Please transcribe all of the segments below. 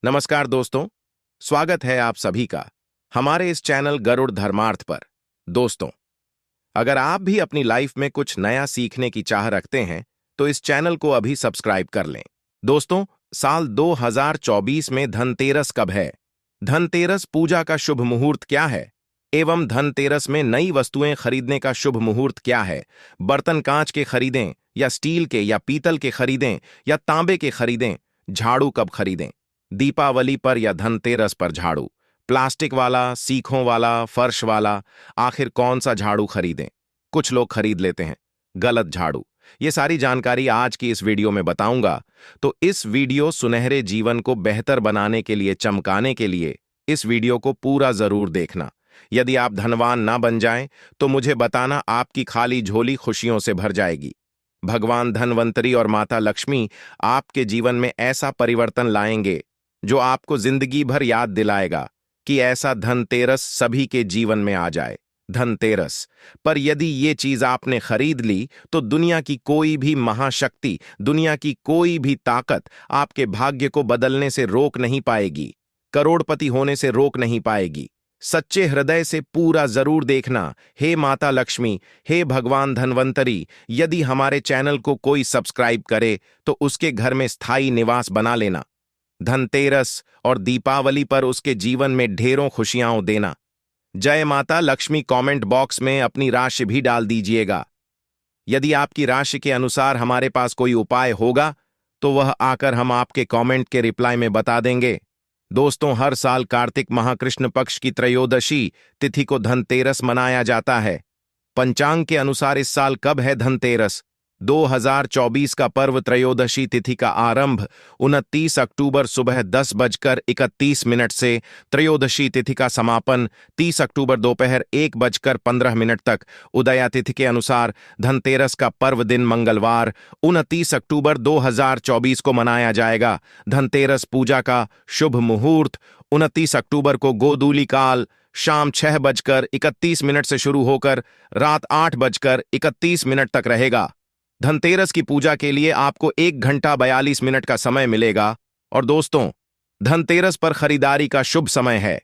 नमस्कार दोस्तों, स्वागत है आप सभी का हमारे इस चैनल गरुड़ धर्मार्थ पर। दोस्तों, अगर आप भी अपनी लाइफ में कुछ नया सीखने की चाह रखते हैं तो इस चैनल को अभी सब्सक्राइब कर लें। दोस्तों, साल 2024 में धनतेरस कब है? धनतेरस पूजा का शुभ मुहूर्त क्या है एवं धनतेरस में नई वस्तुएं खरीदने का शुभ मुहूर्त क्या है? बर्तन कांच के खरीदें या स्टील के या पीतल के खरीदें या तांबे के खरीदें? झाड़ू कब खरीदें? दीपावली पर या धनतेरस पर झाड़ू? प्लास्टिक वाला, सीखों वाला, फर्श वाला? आखिर कौन सा झाड़ू खरीदें? कुछ लोग खरीद लेते हैं गलत झाड़ू। ये सारी जानकारी आज की इस वीडियो में बताऊंगा। तो इस वीडियो सुनहरे जीवन को बेहतर बनाने के लिए, चमकाने के लिए इस वीडियो को पूरा जरूर देखना। यदि आप धनवान ना बन जाएं तो मुझे बताना, आपकी खाली झोली खुशियों से भर जाएगी। भगवान धनवंतरी और माता लक्ष्मी आपके जीवन में ऐसा परिवर्तन लाएंगे जो आपको जिंदगी भर याद दिलाएगा कि ऐसा धनतेरस सभी के जीवन में आ जाए। धनतेरस पर यदि ये चीज आपने खरीद ली तो दुनिया की कोई भी महाशक्ति, दुनिया की कोई भी ताकत आपके भाग्य को बदलने से रोक नहीं पाएगी, करोड़पति होने से रोक नहीं पाएगी। सच्चे हृदय से पूरा जरूर देखना। हे माता लक्ष्मी, हे भगवान धनवंतरी, यदि हमारे चैनल को कोई सब्सक्राइब करे तो उसके घर में स्थायी निवास बना लेना। धनतेरस और दीपावली पर उसके जीवन में ढेरों खुशियां देना। जय माता लक्ष्मी कमेंट बॉक्स में अपनी राशि भी डाल दीजिएगा। यदि आपकी राशि के अनुसार हमारे पास कोई उपाय होगा तो वह आकर हम आपके कमेंट के रिप्लाई में बता देंगे। दोस्तों, हर साल कार्तिक महाकृष्ण पक्ष की त्रयोदशी तिथि को धनतेरस मनाया जाता है। पंचांग के अनुसार इस साल कब है धनतेरस? 2024 का पर्व त्रयोदशी तिथि का आरंभ 29 अक्टूबर सुबह 10:31 से, त्रयोदशी तिथि का समापन 30 अक्टूबर दोपहर 1:15 तक। उदया तिथि के अनुसार धनतेरस का पर्व दिन मंगलवार 29 अक्टूबर 2024 को मनाया जाएगा। धनतेरस पूजा का शुभ मुहूर्त 29 अक्टूबर को गोधूली काल शाम 6:31 से शुरू होकर रात 8:31 तक रहेगा। धनतेरस की पूजा के लिए आपको 1 घंटा 42 मिनट का समय मिलेगा। और दोस्तों, धनतेरस पर खरीदारी का शुभ समय है।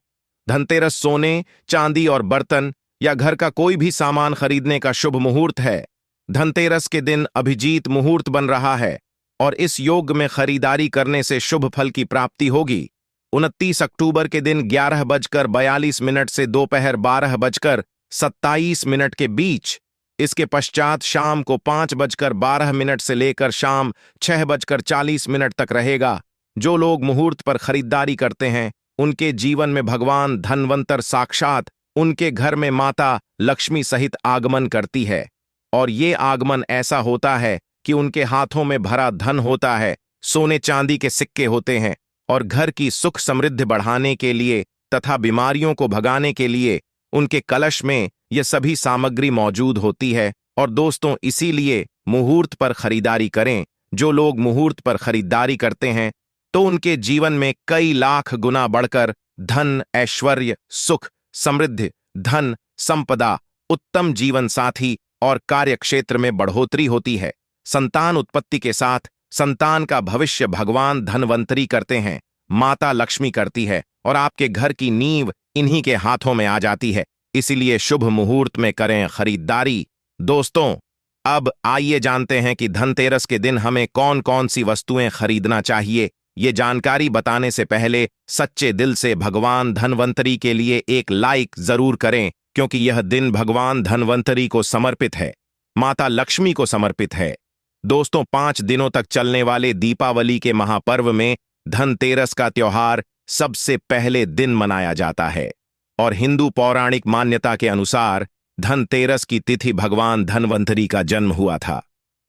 धनतेरस सोने, चांदी और बर्तन या घर का कोई भी सामान खरीदने का शुभ मुहूर्त है। धनतेरस के दिन अभिजीत मुहूर्त बन रहा है और इस योग में खरीदारी करने से शुभ फल की प्राप्ति होगी। 29 अक्टूबर के दिन 11:42 से दोपहर 12:27 के बीच, इसके पश्चात शाम को 5:12 से लेकर शाम 6:40 तक रहेगा। जो लोग मुहूर्त पर खरीदारी करते हैं उनके जीवन में भगवान धनवंतर साक्षात उनके घर में माता लक्ष्मी सहित आगमन करती है। और ये आगमन ऐसा होता है कि उनके हाथों में भरा धन होता है, सोने चांदी के सिक्के होते हैं और घर की सुख समृद्धि बढ़ाने के लिए तथा बीमारियों को भगाने के लिए उनके कलश में यह सभी सामग्री मौजूद होती है। और दोस्तों, इसीलिए मुहूर्त पर खरीदारी करें। जो लोग मुहूर्त पर खरीदारी करते हैं तो उनके जीवन में कई लाख गुना बढ़कर धन, ऐश्वर्य, सुख, समृद्धि, धन, संपदा, उत्तम जीवन साथी और कार्य क्षेत्र में बढ़ोतरी होती है। संतान उत्पत्ति के साथ संतान का भविष्य भगवान धनवंतरी करते हैं, माता लक्ष्मी करती है और आपके घर की नींव इन्हीं के हाथों में आ जाती है। इसीलिए शुभ मुहूर्त में करें खरीदारी। दोस्तों, अब आइए जानते हैं कि धनतेरस के दिन हमें कौन कौन सी वस्तुएं खरीदना चाहिए। ये जानकारी बताने से पहले सच्चे दिल से भगवान धनवंतरी के लिए एक लाइक जरूर करें, क्योंकि यह दिन भगवान धनवंतरी को समर्पित है, माता लक्ष्मी को समर्पित है। दोस्तों, 5 दिनों तक चलने वाले दीपावली के महापर्व में धनतेरस का त्योहार सबसे पहले दिन मनाया जाता है। और हिंदू पौराणिक मान्यता के अनुसार धनतेरस की तिथि भगवान धनवंतरी का जन्म हुआ था।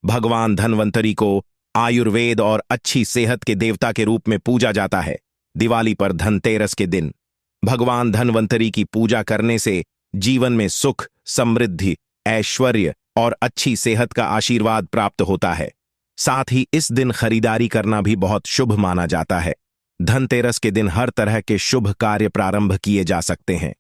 भगवान धनवंतरी को आयुर्वेद और अच्छी सेहत के देवता के रूप में पूजा जाता है। दिवाली पर धनतेरस के दिन भगवान धनवंतरी की पूजा करने से जीवन में सुख, समृद्धि, ऐश्वर्य और अच्छी सेहत का आशीर्वाद प्राप्त होता है। साथ ही इस दिन खरीदारी करना भी बहुत शुभ माना जाता है। धनतेरस के दिन हर तरह के शुभ कार्य प्रारंभ किए जा सकते हैं।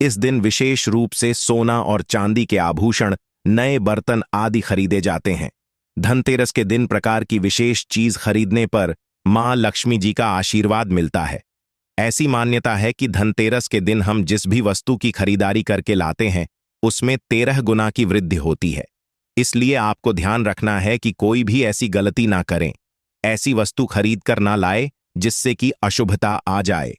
इस दिन विशेष रूप से सोना और चांदी के आभूषण, नए बर्तन आदि खरीदे जाते हैं। धनतेरस के दिन प्रकार की विशेष चीज खरीदने पर माँ लक्ष्मी जी का आशीर्वाद मिलता है। ऐसी मान्यता है कि धनतेरस के दिन हम जिस भी वस्तु की खरीदारी करके लाते हैं उसमें 13 गुना की वृद्धि होती है। इसलिए आपको ध्यान रखना है कि कोई भी ऐसी गलती ना करें, ऐसी वस्तु खरीद कर ना लाए जिससे कि अशुभता आ जाए।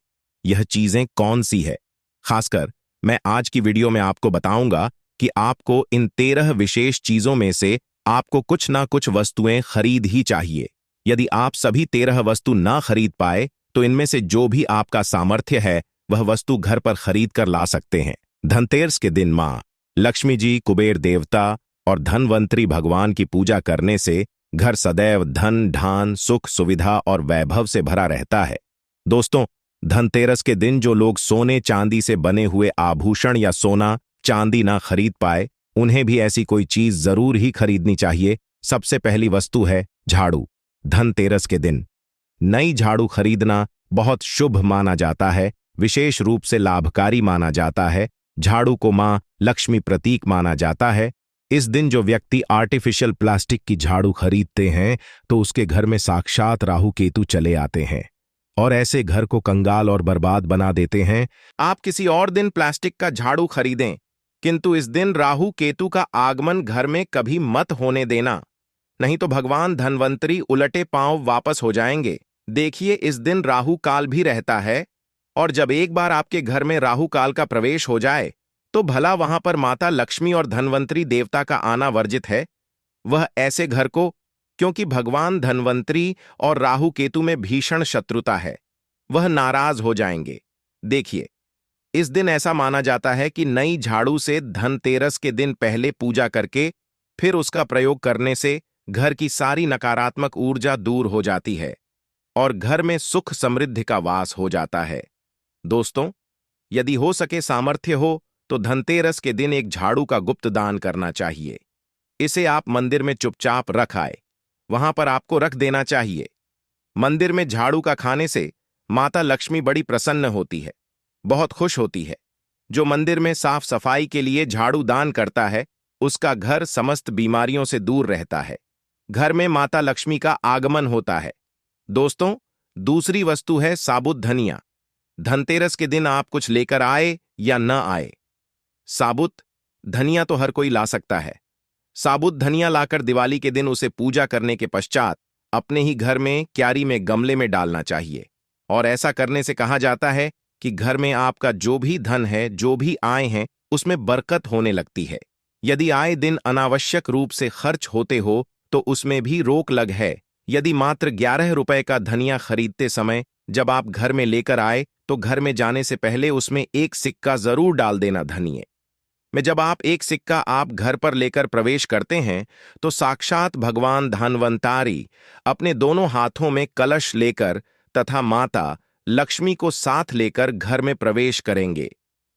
यह चीजें कौन सी है, खासकर मैं आज की वीडियो में आपको बताऊंगा कि आपको इन 13 विशेष चीजों में से आपको कुछ ना कुछ वस्तुएं खरीद ही चाहिए। यदि आप सभी 13 वस्तु ना खरीद पाए तो इनमें से जो भी आपका सामर्थ्य है वह वस्तु घर पर खरीद कर ला सकते हैं। धनतेरस के दिन माँ लक्ष्मी जी, कुबेर देवता और धनवंतरी भगवान की पूजा करने से घर सदैव धन, धान, सुख, सुविधा और वैभव से भरा रहता है। दोस्तों, धनतेरस के दिन जो लोग सोने चांदी से बने हुए आभूषण या सोना चांदी ना खरीद पाए, उन्हें भी ऐसी कोई चीज जरूर ही खरीदनी चाहिए। सबसे पहली वस्तु है झाड़ू। धनतेरस के दिन नई झाड़ू खरीदना बहुत शुभ माना जाता है, विशेष रूप से लाभकारी माना जाता है। झाड़ू को मां लक्ष्मी प्रतीक माना जाता है। इस दिन जो व्यक्ति आर्टिफिशियल प्लास्टिक की झाड़ू खरीदते हैं तो उसके घर में साक्षात राहु केतु चले आते हैं और ऐसे घर को कंगाल और बर्बाद बना देते हैं। आप किसी और दिन प्लास्टिक का झाड़ू खरीदें, किंतु इस दिन राहु केतु का आगमन घर में कभी मत होने देना, नहीं तो भगवान धनवंतरी उलटे पांव वापस हो जाएंगे। देखिए, इस दिन राहु काल भी रहता है और जब एक बार आपके घर में राहु काल का प्रवेश हो जाए तो भला वहां पर माता लक्ष्मी और धनवंतरी देवता का आना वर्जित है। वह ऐसे घर को, क्योंकि भगवान धनवंतरी और राहु केतु में भीषण शत्रुता है, वह नाराज हो जाएंगे। देखिए, इस दिन ऐसा माना जाता है कि नई झाड़ू से धनतेरस के दिन पहले पूजा करके फिर उसका प्रयोग करने से घर की सारी नकारात्मक ऊर्जा दूर हो जाती है और घर में सुख समृद्धि का वास हो जाता है। दोस्तों, यदि हो सके, सामर्थ्य हो तो धनतेरस के दिन एक झाड़ू का गुप्त दान करना चाहिए। इसे आप मंदिर में चुपचाप रख आए, वहां पर आपको रख देना चाहिए। मंदिर में झाड़ू का खाने से माता लक्ष्मी बड़ी प्रसन्न होती है, बहुत खुश होती है। जो मंदिर में साफ सफाई के लिए झाड़ू दान करता है उसका घर समस्त बीमारियों से दूर रहता है। घर में माता लक्ष्मी का आगमन होता है। दोस्तों, दूसरी वस्तु है साबुत धनिया। धनतेरस के दिन आप कुछ लेकर आए या न आए, साबुत धनिया तो हर कोई ला सकता है। साबुत धनिया लाकर दिवाली के दिन उसे पूजा करने के पश्चात अपने ही घर में क्यारी में गमले में डालना चाहिए और ऐसा करने से कहा जाता है कि घर में आपका जो भी धन है, जो भी आय हैं, उसमें बरकत होने लगती है। यदि आए दिन अनावश्यक रूप से खर्च होते हो तो उसमें भी रोक लग है। यदि मात्र 11 रुपए का धनिया खरीदते समय जब आप घर में लेकर आए तो घर में जाने से पहले उसमें एक सिक्का जरूर डाल देना धनिये में। जब आप एक सिक्का आप घर पर लेकर प्रवेश करते हैं तो साक्षात भगवान धनवंतारी अपने दोनों हाथों में कलश लेकर तथा माता लक्ष्मी को साथ लेकर घर में प्रवेश करेंगे।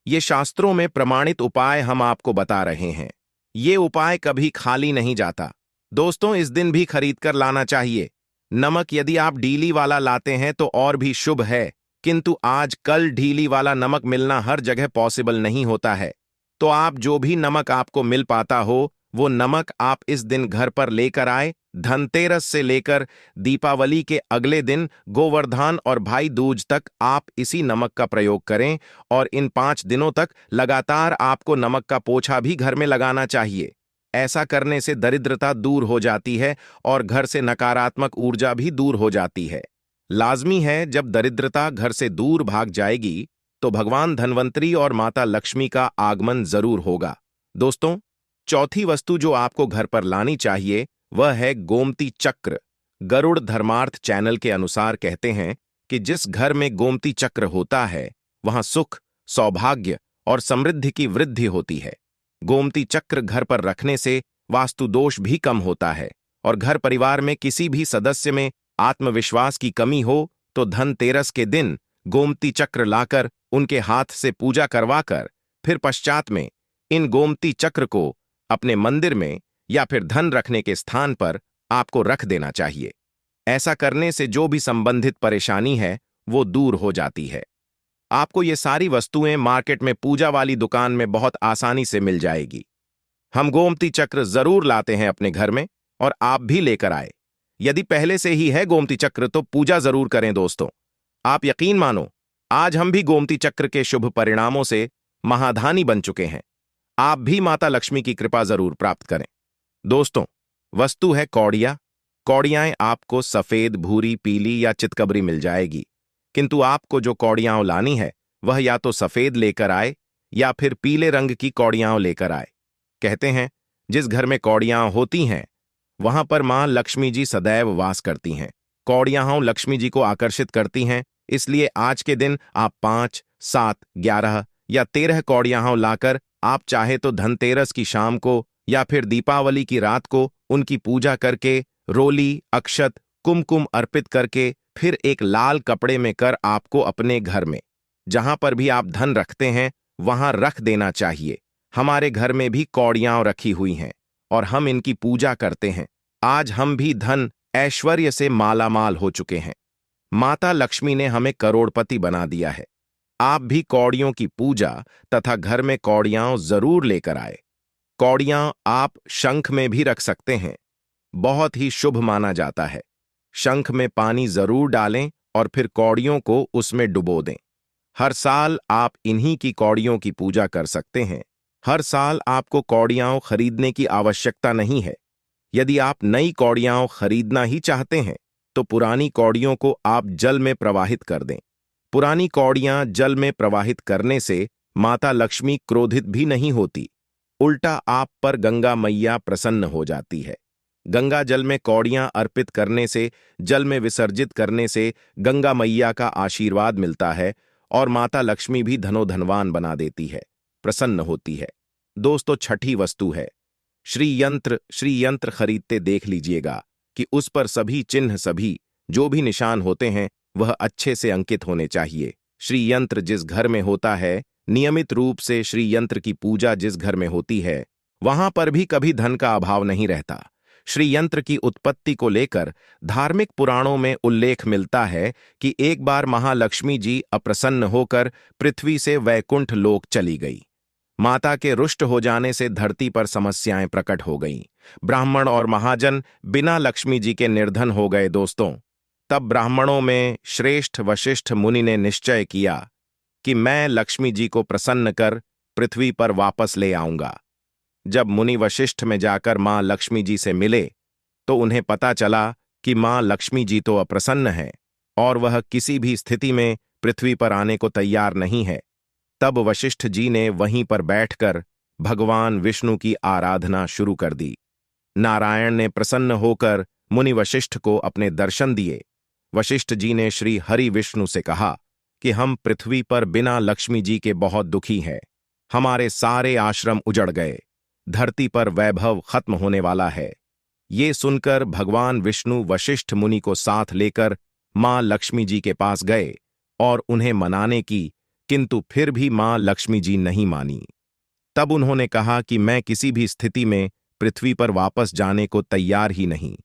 ये शास्त्रों में प्रमाणित उपाय हम आपको बता रहे हैं। ये उपाय कभी खाली नहीं जाता। दोस्तों, इस दिन भी खरीद कर लाना चाहिए। नमक यदि आप ढीली वाला लाते हैं तो और भी शुभ है, किंतु आज कल ढीली वाला नमक मिलना हर जगह पॉसिबल नहीं होता है। तो आप जो भी नमक आपको मिल पाता हो वो नमक आप इस दिन घर पर लेकर आए। धनतेरस से लेकर दीपावली के अगले दिन गोवर्धन और भाई दूज तक आप इसी नमक का प्रयोग करें और इन 5 दिनों तक लगातार आपको नमक का पोछा भी घर में लगाना चाहिए। ऐसा करने से दरिद्रता दूर हो जाती है और घर से नकारात्मक ऊर्जा भी दूर हो जाती है। लाजमी है, जब दरिद्रता घर से दूर भाग जाएगी तो भगवान धनवंतरी और माता लक्ष्मी का आगमन जरूर होगा। दोस्तों, चौथी वस्तु जो आपको घर पर लानी चाहिए वह है गोमती चक्र। गरुड़ धर्मार्थ चैनल के अनुसार कहते हैं कि जिस घर में गोमती चक्र होता है वहां सुख, सौभाग्य और समृद्धि की वृद्धि होती है। गोमती चक्र घर पर रखने से वास्तु दोष भी कम होता है और घर परिवार में किसी भी सदस्य में आत्मविश्वास की कमी हो तो धनतेरस के दिन गोमती चक्र लाकर उनके हाथ से पूजा करवाकर फिर पश्चात में इन गोमती चक्र को अपने मंदिर में या फिर धन रखने के स्थान पर आपको रख देना चाहिए। ऐसा करने से जो भी संबंधित परेशानी है वो दूर हो जाती है। आपको ये सारी वस्तुएं मार्केट में पूजा वाली दुकान में बहुत आसानी से मिल जाएगी। हम गोमती चक्र जरूर लाते हैं अपने घर में और आप भी लेकर आए। यदि पहले से ही है गोमती चक्र तो पूजा जरूर करें दोस्तों। आप यकीन मानो, आज हम भी गोमती चक्र के शुभ परिणामों से महाधानी बन चुके हैं। आप भी माता लक्ष्मी की कृपा जरूर प्राप्त करें। दोस्तों, वस्तु है कौड़िया। कौड़ियाएं आपको सफेद, भूरी, पीली या चितकबरी मिल जाएगी, किंतु आपको जो कौड़ियां लानी है वह या तो सफेद लेकर आए या फिर पीले रंग की कौड़ियां लेकर आए। कहते हैं जिस घर में कौड़ियां होती हैं वहां पर मां लक्ष्मी जी सदैव वास करती हैं। कौड़ियां लक्ष्मी जी को आकर्षित करती हैं, इसलिए आज के दिन आप 5, 7, 11 या 13 कौड़ियां लाकर आप चाहे तो धनतेरस की शाम को या फिर दीपावली की रात को उनकी पूजा करके रोली, अक्षत, कुमकुम अर्पित करके फिर एक लाल कपड़े में कर आपको अपने घर में जहां पर भी आप धन रखते हैं वहां रख देना चाहिए। हमारे घर में भी कौड़ियां रखी हुई हैं और हम इनकी पूजा करते हैं। आज हम भी धन ऐश्वर्य से मालामाल हो चुके हैं। माता लक्ष्मी ने हमें करोड़पति बना दिया है। आप भी कौड़ियों की पूजा तथा घर में कौड़ियां जरूर लेकर आए। कौड़ियां आप शंख में भी रख सकते हैं, बहुत ही शुभ माना जाता है। शंख में पानी जरूर डालें और फिर कौड़ियों को उसमें डुबो दें। हर साल आप इन्हीं की कौड़ियों की पूजा कर सकते हैं। हर साल आपको कौड़ियां खरीदने की आवश्यकता नहीं है। यदि आप नई कौड़ियां खरीदना ही चाहते हैं तो पुरानी कौड़ियों को आप जल में प्रवाहित कर दें। पुरानी कौड़ियां जल में प्रवाहित करने से माता लक्ष्मी क्रोधित भी नहीं होती, उल्टा आप पर गंगा मैया प्रसन्न हो जाती है। गंगा जल में कौड़ियां अर्पित करने से, जल में विसर्जित करने से गंगा मैया का आशीर्वाद मिलता है और माता लक्ष्मी भी धनोधनवान बना देती है, प्रसन्न होती है। दोस्तों, छठी वस्तु है श्री यंत्र। श्री यंत्र खरीदते देख लीजिएगा कि उस पर सभी चिन्ह, सभी जो भी निशान होते हैं वह अच्छे से अंकित होने चाहिए। श्री यंत्र जिस घर में होता है, नियमित रूप से श्री यंत्र की पूजा जिस घर में होती है, वहां पर भी कभी धन का अभाव नहीं रहता। श्री यंत्र की उत्पत्ति को लेकर धार्मिक पुराणों में उल्लेख मिलता है कि एक बार महालक्ष्मी जी अप्रसन्न होकर पृथ्वी से वैकुंठ लोक चली गई। माता के रुष्ट हो जाने से धरती पर समस्याएं प्रकट हो गईं। ब्राह्मण और महाजन बिना लक्ष्मी जी के निर्धन हो गए दोस्तों। तब ब्राह्मणों में श्रेष्ठ वशिष्ठ मुनि ने निश्चय किया कि मैं लक्ष्मी जी को प्रसन्न कर पृथ्वी पर वापस ले आऊंगा। जब मुनि वशिष्ठ में जाकर मां लक्ष्मी जी से मिले तो उन्हें पता चला कि मां लक्ष्मी जी तो अप्रसन्न है और वह किसी भी स्थिति में पृथ्वी पर आने को तैयार नहीं है। तब वशिष्ठ जी ने वहीं पर बैठकर भगवान विष्णु की आराधना शुरू कर दी। नारायण ने प्रसन्न होकर मुनि वशिष्ठ को अपने दर्शन दिए। वशिष्ठ जी ने श्री हरि विष्णु से कहा कि हम पृथ्वी पर बिना लक्ष्मी जी के बहुत दुखी हैं। हमारे सारे आश्रम उजड़ गए, धरती पर वैभव खत्म होने वाला है। ये सुनकर भगवान विष्णु वशिष्ठ मुनि को साथ लेकर मां लक्ष्मी जी के पास गए और उन्हें मनाने की, किंतु फिर भी मां लक्ष्मी जी नहीं मानी। तब उन्होंने कहा कि मैं किसी भी स्थिति में पृथ्वी पर वापस जाने को तैयार ही नहीं।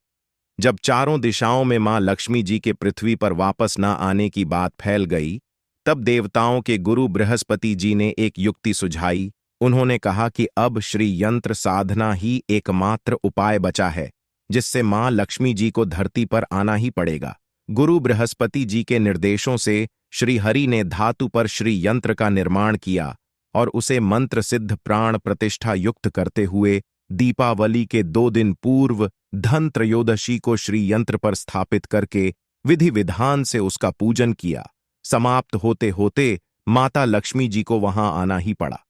जब चारों दिशाओं में मां लक्ष्मी जी के पृथ्वी पर वापस न आने की बात फैल गई, तब देवताओं के गुरु बृहस्पति जी ने एक युक्ति सुझाई। उन्होंने कहा कि अब श्री यंत्र साधना ही एकमात्र उपाय बचा है जिससे मां लक्ष्मी जी को धरती पर आना ही पड़ेगा। गुरु बृहस्पति जी के निर्देशों से श्री हरि ने धातु पर श्री यंत्र का निर्माण किया और उसे मंत्र सिद्ध प्राण प्रतिष्ठा युक्त करते हुए दीपावली के 2 दिन पूर्व धन त्रयोदशी को श्री यंत्र पर स्थापित करके विधि विधान से उसका पूजन किया। समाप्त होते होते माता लक्ष्मी जी को वहां आना ही पड़ा।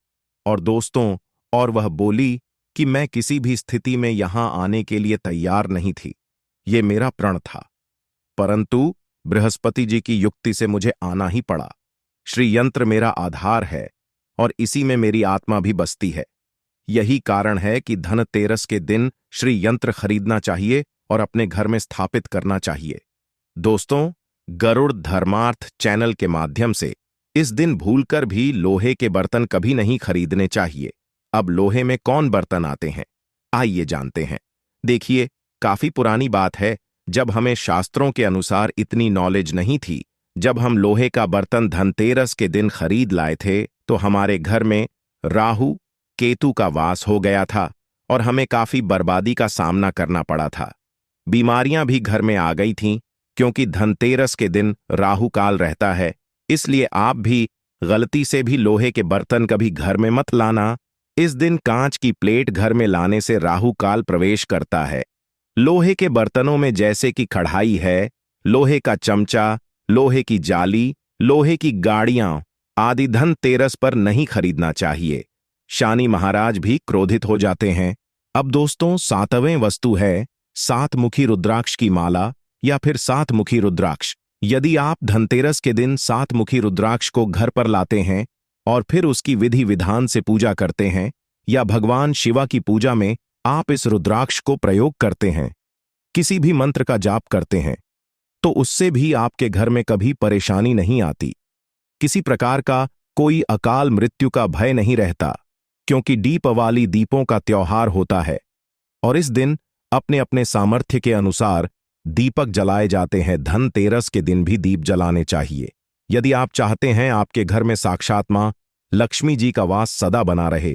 और दोस्तों, और वह बोली कि मैं किसी भी स्थिति में यहां आने के लिए तैयार नहीं थी, ये मेरा प्रण था, परंतु बृहस्पति जी की युक्ति से मुझे आना ही पड़ा। श्री यंत्र मेरा आधार है और इसी में मेरी आत्मा भी बसती है। यही कारण है कि धनतेरस के दिन श्री यंत्र खरीदना चाहिए और अपने घर में स्थापित करना चाहिए। दोस्तों, गरुड़ धर्मार्थ चैनल के माध्यम से इस दिन भूलकर भी लोहे के बर्तन कभी नहीं खरीदने चाहिए। अब लोहे में कौन बर्तन आते हैं, आइए जानते हैं। देखिए, काफी पुरानी बात है, जब हमें शास्त्रों के अनुसार इतनी नॉलेज नहीं थी। जब हम लोहे का बर्तन धनतेरस के दिन खरीद लाए थे तो हमारे घर में राहु केतु का वास हो गया था और हमें काफी बर्बादी का सामना करना पड़ा था। बीमारियां भी घर में आ गई थीं, क्योंकि धनतेरस के दिन राहु काल रहता है। इसलिए आप भी गलती से भी लोहे के बर्तन कभी घर में मत लाना। इस दिन कांच की प्लेट घर में लाने से राहु काल प्रवेश करता है। लोहे के बर्तनों में जैसे कि कढ़ाई है, लोहे का चमचा, लोहे की जाली, लोहे की गाड़ियां आदि धनतेरस पर नहीं खरीदना चाहिए। शानी महाराज भी क्रोधित हो जाते हैं। अब दोस्तों, सातवें वस्तु है सात मुखी रुद्राक्ष की माला या फिर सात मुखी रुद्राक्ष। यदि आप धनतेरस के दिन सात मुखी रुद्राक्ष को घर पर लाते हैं और फिर उसकी विधि विधान से पूजा करते हैं, या भगवान शिवा की पूजा में आप इस रुद्राक्ष को प्रयोग करते हैं, किसी भी मंत्र का जाप करते हैं, तो उससे भी आपके घर में कभी परेशानी नहीं आती। किसी प्रकार का कोई अकाल मृत्यु का भय नहीं रहता, क्योंकि दीपावली दीपों का त्योहार होता है और इस दिन अपने अपने सामर्थ्य के अनुसार दीपक जलाए जाते हैं। धनतेरस के दिन भी दीप जलाने चाहिए। यदि आप चाहते हैं आपके घर में साक्षात मां लक्ष्मी जी का वास सदा बना रहे,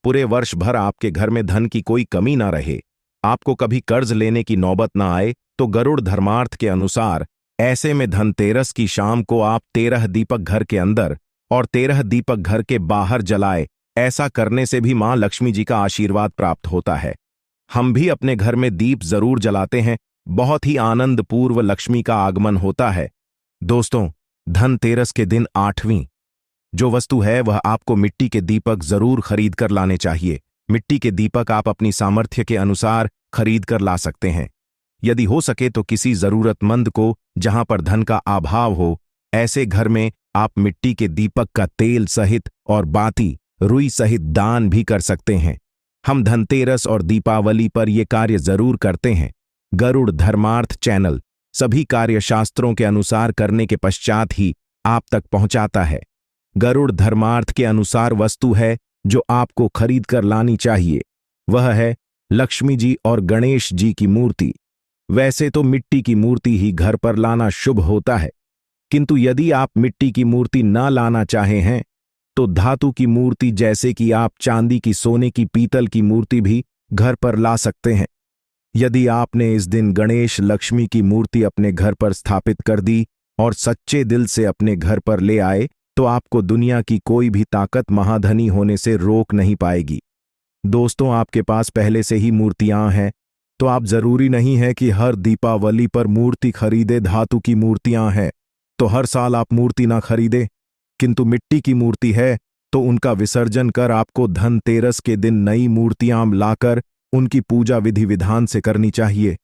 पूरे वर्ष भर आपके घर में धन की कोई कमी ना रहे, आपको कभी कर्ज लेने की नौबत ना आए, तो गरुड़ धर्मार्थ के अनुसार ऐसे में धनतेरस की शाम को आप 13 दीपक घर के अंदर और 13 दीपक घर के बाहर जलाए। ऐसा करने से भी मां लक्ष्मी जी का आशीर्वाद प्राप्त होता है। हम भी अपने घर में दीप जरूर जलाते हैं। बहुत ही आनंद पूर्व लक्ष्मी का आगमन होता है। दोस्तों, धनतेरस के दिन 8वीं जो वस्तु है वह आपको मिट्टी के दीपक जरूर खरीद कर लाने चाहिए। मिट्टी के दीपक आप अपनी सामर्थ्य के अनुसार खरीद कर ला सकते हैं। यदि हो सके तो किसी जरूरतमंद को, जहां पर धन का अभाव हो, ऐसे घर में आप मिट्टी के दीपक का तेल सहित और बाती रुई सहित दान भी कर सकते हैं। हम धनतेरस और दीपावली पर यह कार्य जरूर करते हैं। गरुड़ धर्मार्थ चैनल सभी कार्यशास्त्रों के अनुसार करने के पश्चात ही आप तक पहुंचाता है। गरुड़ धर्मार्थ के अनुसार वस्तु है जो आपको खरीद कर लानी चाहिए, वह है लक्ष्मी जी और गणेश जी की मूर्ति। वैसे तो मिट्टी की मूर्ति ही घर पर लाना शुभ होता है, किंतु यदि आप मिट्टी की मूर्ति ना लाना चाहे हैं तो धातु की मूर्ति, जैसे कि आप चांदी की, सोने की, पीतल की मूर्ति भी घर पर ला सकते हैं। यदि आपने इस दिन गणेश लक्ष्मी की मूर्ति अपने घर पर स्थापित कर दी और सच्चे दिल से अपने घर पर ले आए, तो आपको दुनिया की कोई भी ताकत महाधनी होने से रोक नहीं पाएगी। दोस्तों, आपके पास पहले से ही मूर्तियां हैं, तो आप जरूरी नहीं है कि हर दीपावली पर मूर्ति खरीदे। धातु की मूर्तियां हैं तो हर साल आप मूर्ति ना खरीदे, किंतु मिट्टी की मूर्ति है तो उनका विसर्जन कर आपको धनतेरस के दिन नई मूर्तियां लाकर उनकी पूजा विधि विधान से करनी चाहिए।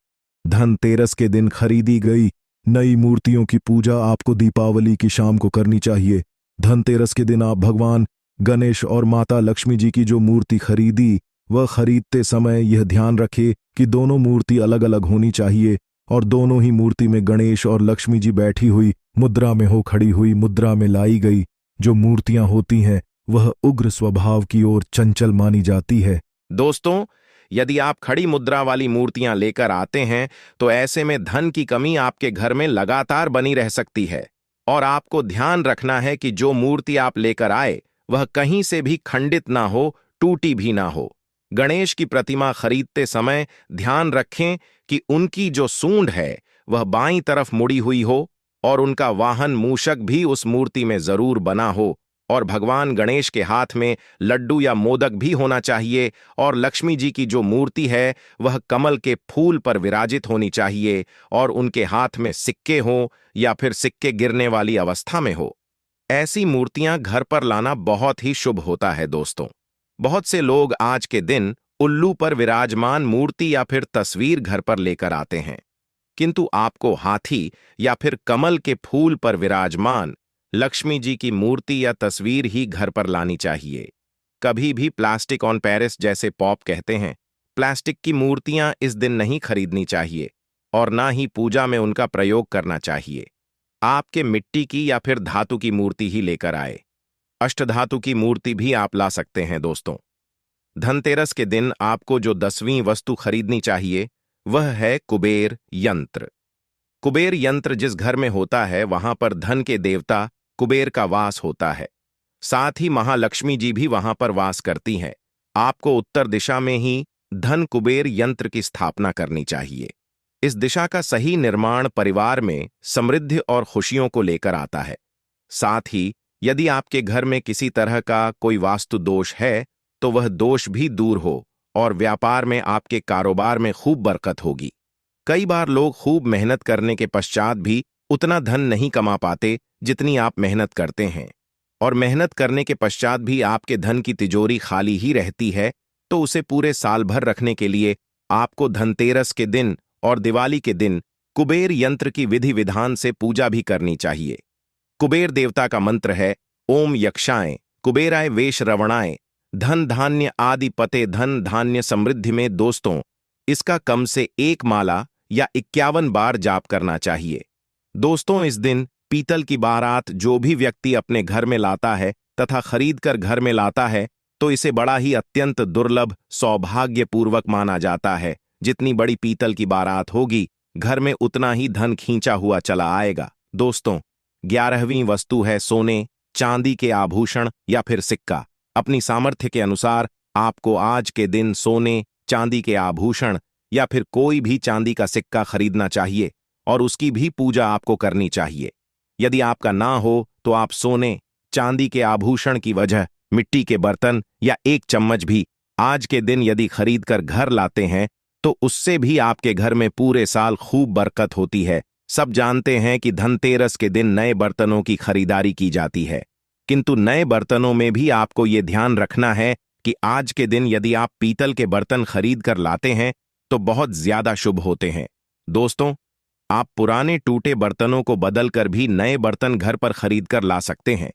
धनतेरस के दिन खरीदी गई नई मूर्तियों की पूजा आपको दीपावली की शाम को करनी चाहिए। धनतेरस के दिन आप भगवान गणेश और माता लक्ष्मी जी की जो मूर्ति खरीदी, वह खरीदते समय यह ध्यान रखे कि दोनों मूर्ति अलग अलग होनी चाहिए और दोनों ही मूर्ति में गणेश और लक्ष्मी जी बैठी हुई मुद्रा में हो, खड़ी हुई मुद्रा में लाई गई जो मूर्तियां होती हैं वह उग्र स्वभाव की ओर चंचल मानी जाती है। दोस्तों, यदि आप खड़ी मुद्रा वाली मूर्तियां लेकर आते हैं तो ऐसे में धन की कमी आपके घर में लगातार बनी रह सकती है और आपको ध्यान रखना है कि जो मूर्ति आप लेकर आए वह कहीं से भी खंडित ना हो, टूटी भी ना हो। गणेश की प्रतिमा खरीदते समय ध्यान रखें कि उनकी जो सूंड है वह बाईं तरफ मुड़ी हुई हो और उनका वाहन मूषक भी उस मूर्ति में जरूर बना हो और भगवान गणेश के हाथ में लड्डू या मोदक भी होना चाहिए और लक्ष्मी जी की जो मूर्ति है वह कमल के फूल पर विराजित होनी चाहिए और उनके हाथ में सिक्के हों या फिर सिक्के गिरने वाली अवस्था में हो। ऐसी मूर्तियां घर पर लाना बहुत ही शुभ होता है। दोस्तों, बहुत से लोग आज के दिन उल्लू पर विराजमान मूर्ति या फिर तस्वीर घर पर लेकर आते हैं, किंतु आपको हाथी या फिर कमल के फूल पर विराजमान लक्ष्मी जी की मूर्ति या तस्वीर ही घर पर लानी चाहिए। कभी भी प्लास्टिक ऑन पेरिस, जैसे पॉप कहते हैं, प्लास्टिक की मूर्तियां इस दिन नहीं खरीदनी चाहिए और ना ही पूजा में उनका प्रयोग करना चाहिए। आपके मिट्टी की या फिर धातु की मूर्ति ही लेकर आए। अष्टधातु की मूर्ति भी आप ला सकते हैं। दोस्तों, धनतेरस के दिन आपको जो 10वीं वस्तु खरीदनी चाहिए वह है कुबेर यंत्र। कुबेर यंत्र जिस घर में होता है वहां पर धन के देवता कुबेर का वास होता है, साथ ही महालक्ष्मी जी भी वहां पर वास करती हैं। आपको उत्तर दिशा में ही धन कुबेर यंत्र की स्थापना करनी चाहिए। इस दिशा का सही निर्माण परिवार में समृद्धि और खुशियों को लेकर आता है। साथ ही यदि आपके घर में किसी तरह का कोई वास्तु दोष है तो वह दोष भी दूर हो और व्यापार में आपके कारोबार में खूब बरकत होगी। कई बार लोग खूब मेहनत करने के पश्चात भी उतना धन नहीं कमा पाते जितनी आप मेहनत करते हैं, और मेहनत करने के पश्चात भी आपके धन की तिजोरी खाली ही रहती है, तो उसे पूरे साल भर रखने के लिए आपको धनतेरस के दिन और दिवाली के दिन कुबेर यंत्र की विधि विधान से पूजा भी करनी चाहिए। कुबेर देवता का मंत्र है ओम यक्षाय कुबेराय वेश रवणाय धन धान्य आदि पते धन धान्य समृद्धि में। दोस्तों, इसका कम से एक माला या 51 बार जाप करना चाहिए। दोस्तों, इस दिन पीतल की बारात जो भी व्यक्ति अपने घर में लाता है तथा खरीद कर घर में लाता है तो इसे बड़ा ही अत्यंत दुर्लभ सौभाग्यपूर्वक माना जाता है। जितनी बड़ी पीतल की बारात होगी घर में उतना ही धन खींचा हुआ चला आएगा। दोस्तों, 11वीं वस्तु है सोने चांदी के आभूषण या फिर सिक्का। अपनी सामर्थ्य के अनुसार आपको आज के दिन सोने चांदी के आभूषण या फिर कोई भी चांदी का सिक्का खरीदना चाहिए और उसकी भी पूजा आपको करनी चाहिए। यदि आपका ना हो तो आप सोने चांदी के आभूषण की वजह मिट्टी के बर्तन या एक चम्मच भी आज के दिन यदि खरीद कर घर लाते हैं तो उससे भी आपके घर में पूरे साल खूब बरकत होती है। सब जानते हैं कि धनतेरस के दिन नए बर्तनों की खरीदारी की जाती है, किंतु नए बर्तनों में भी आपको ये ध्यान रखना है कि आज के दिन यदि आप पीतल के बर्तन खरीद कर लाते हैं तो बहुत ज्यादा शुभ होते हैं। दोस्तों, आप पुराने टूटे बर्तनों को बदलकर भी नए बर्तन घर पर खरीद कर ला सकते हैं।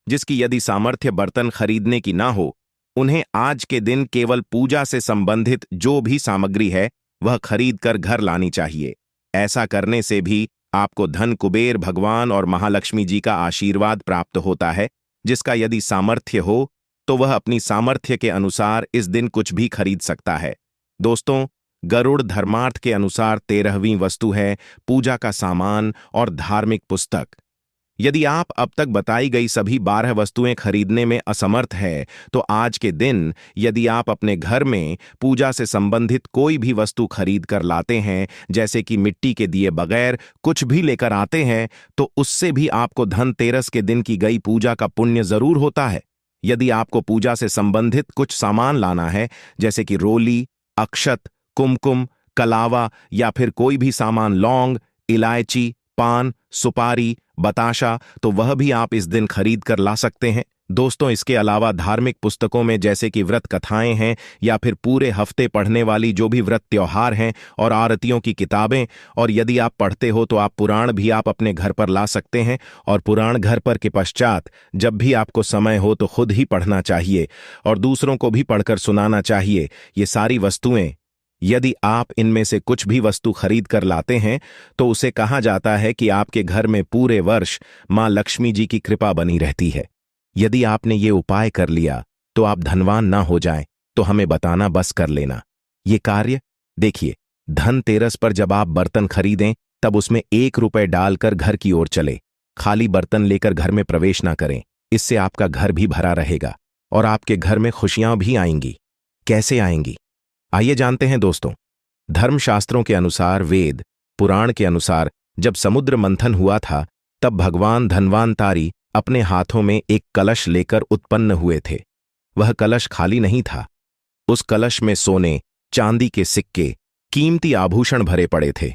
जिसकी यदि सामर्थ्य बर्तन खरीदने की ना हो, उन्हें आज के दिन केवल पूजा से संबंधित जो भी सामग्री है वह खरीद कर घर लानी चाहिए। ऐसा करने से भी आपको धन कुबेर भगवान और महालक्ष्मी जी का आशीर्वाद प्राप्त होता है। जिसका यदि सामर्थ्य हो तो वह अपनी सामर्थ्य के अनुसार इस दिन कुछ भी खरीद सकता है। दोस्तों, गरुड़ धर्मार्थ के अनुसार 13वीं वस्तु है पूजा का सामान और धार्मिक पुस्तक। यदि आप अब तक बताई गई सभी 12 वस्तुएं खरीदने में असमर्थ है तो आज के दिन यदि आप अपने घर में पूजा से संबंधित कोई भी वस्तु खरीद कर लाते हैं, जैसे कि मिट्टी के दिए बगैर कुछ भी लेकर आते हैं, तो उससे भी आपको धनतेरस के दिन की गई पूजा का पुण्य जरूर होता है। यदि आपको पूजा से संबंधित कुछ सामान लाना है, जैसे कि रोली, अक्षत, कुमकुम, कलावा या फिर कोई भी सामान लौंग, इलायची, पान, सुपारी, बताशा, तो वह भी आप इस दिन खरीद कर ला सकते हैं। दोस्तों, इसके अलावा धार्मिक पुस्तकों में जैसे कि व्रत कथाएं हैं या फिर पूरे हफ्ते पढ़ने वाली जो भी व्रत त्योहार हैं और आरतियों की किताबें, और यदि आप पढ़ते हो तो आप पुराण भी आप अपने घर पर ला सकते हैं। और पुराण घर पर के पश्चात जब भी आपको समय हो तो खुद ही पढ़ना चाहिए और दूसरों को भी पढ़कर सुनाना चाहिए। ये सारी वस्तुएं यदि आप इनमें से कुछ भी वस्तु खरीद कर लाते हैं तो उसे कहा जाता है कि आपके घर में पूरे वर्ष मां लक्ष्मी जी की कृपा बनी रहती है। यदि आपने ये उपाय कर लिया तो आप धनवान ना हो जाएं तो हमें बताना बस कर लेना। ये कार्य देखिए, धनतेरस पर जब आप बर्तन खरीदें तब उसमें 1 रुपए डालकर घर की ओर चले। खाली बर्तन लेकर घर में प्रवेश ना करें, इससे आपका घर भी भरा रहेगा और आपके घर में खुशियां भी आएंगी। कैसे आएंगी, आइए जानते हैं दोस्तों। धर्मशास्त्रों के अनुसार, वेद पुराण के अनुसार जब समुद्र मंथन हुआ था तब भगवान धन्वंतरी अपने हाथों में एक कलश लेकर उत्पन्न हुए थे। वह कलश खाली नहीं था, उस कलश में सोने चांदी के सिक्के कीमती आभूषण भरे पड़े थे।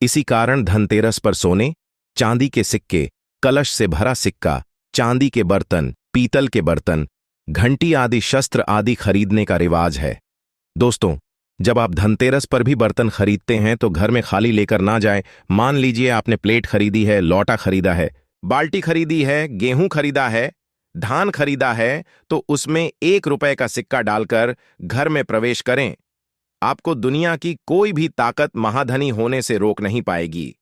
इसी कारण धनतेरस पर सोने चांदी के सिक्के, कलश से भरा सिक्का, चांदी के बर्तन, पीतल के बर्तन, घंटी आदि शस्त्र आदि खरीदने का रिवाज है। दोस्तों, जब आप धनतेरस पर भी बर्तन खरीदते हैं तो घर में खाली लेकर ना जाएं। मान लीजिए आपने प्लेट खरीदी है, लौटा खरीदा है, बाल्टी खरीदी है, गेहूं खरीदा है, धान खरीदा है, तो उसमें 1 रुपए का सिक्का डालकर घर में प्रवेश करें। आपको दुनिया की कोई भी ताकत महाधनी होने से रोक नहीं पाएगी।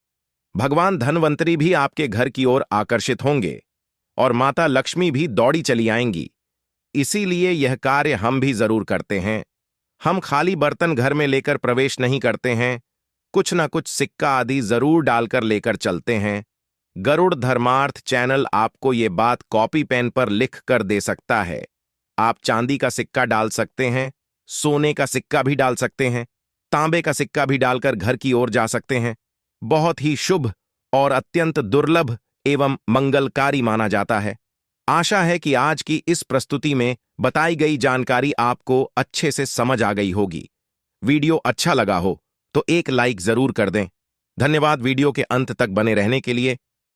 भगवान धनवंतरी भी आपके घर की ओर आकर्षित होंगे और माता लक्ष्मी भी दौड़ी चली आएंगी। इसीलिए यह कार्य हम भी जरूर करते हैं। हम खाली बर्तन घर में लेकर प्रवेश नहीं करते हैं, कुछ ना कुछ सिक्का आदि जरूर डालकर लेकर चलते हैं। गरुड़ धर्मार्थ चैनल आपको ये बात कॉपी पेन पर लिख कर दे सकता है। आप चांदी का सिक्का डाल सकते हैं, सोने का सिक्का भी डाल सकते हैं। तांबे का सिक्का भी डालकर घर की ओर जा सकते हैं। बहुत ही शुभ और अत्यंत दुर्लभ एवं मंगलकारी माना जाता है। आशा है कि आज की इस प्रस्तुति में बताई गई जानकारी आपको अच्छे से समझ आ गई होगी। वीडियो अच्छा लगा हो तो एक लाइक जरूर कर दें। धन्यवाद वीडियो के अंत तक बने रहने के लिए।